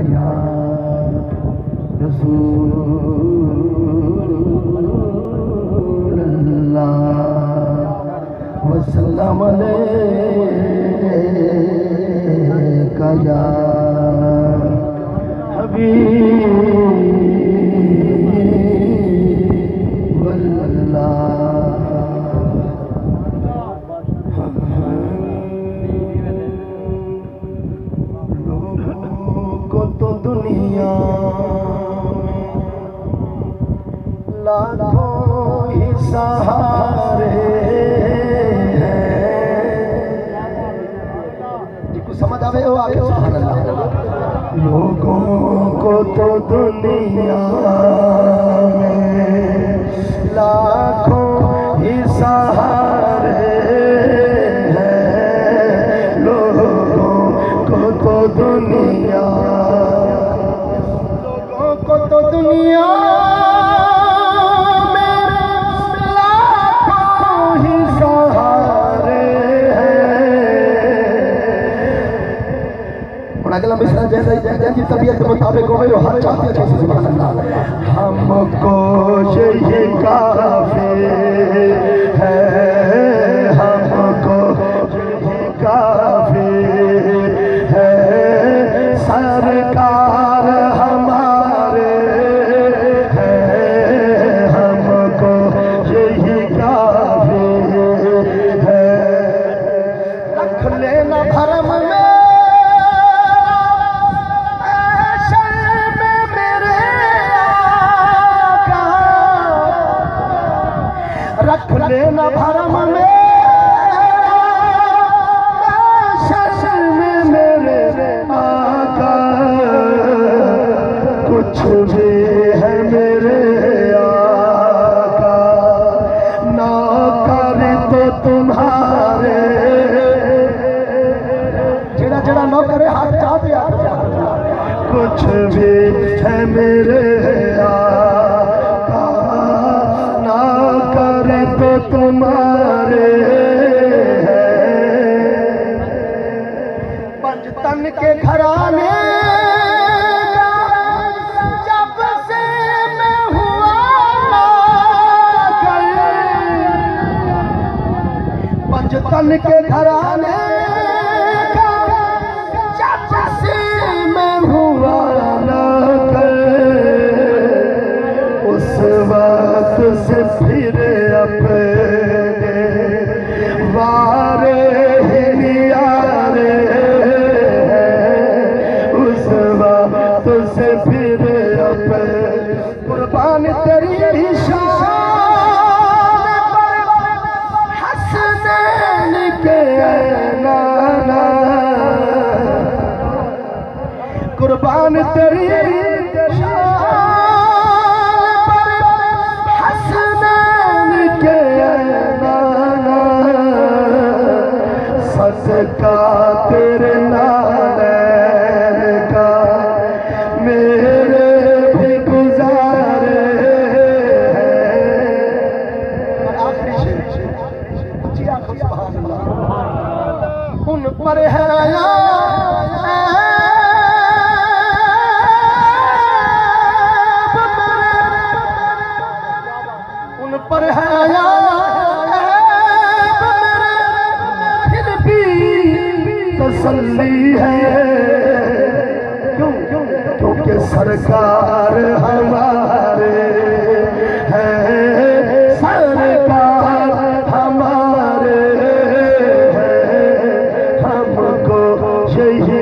या रसूल अल्लाह वसल्लम अलैका या हबीब लोगों को तो दुनिया लाखों ही सहारे जिसको समझ आवे वो आगे सुभान अल्लाह। लोगों को तो दुनिया में लाखों ही सहारे हैं, लोगों को तो दुनिया, लोगों को तो दुनिया अगला मिसरा जैसा की तबीयत के मुताबिक हो वो हर चाहते हैं सुभान अल्लाह। हमको यही काफी है, हमको यही काफी है, सरकार हमारे हैं, हमको यही काफी है। रख लेना भरम में रख लेना भरम में शशर में मेरे आका, कुछ भी है मेरे आका, नौकर तो तुम्हारे, जेड़ा जेड़ा नौकर हाथ चाहते कुछ भी है मेरे आका, नौकर तो तुम्हारे पंचतन के घराने जब से मैं हुआ नागल, पंचतन के घराने जब से मैं हुआ नागल, उस वक्त से फिर अपने वारे ही नियारे, उस वक्त से फिर अपने कुर्बान तेरी ही शान पर हसनैन के नाना, कुर्बान तेरी का तेरे नालैन का मेरे भी गुजारे हैं। आखिरी शेर जी आखिर सुभान अल्लाह। उन पर है उन पर है तसल्ली है, क्योंकि सरकार हमारे हैं, सरकार हमारे हैं, हमको यही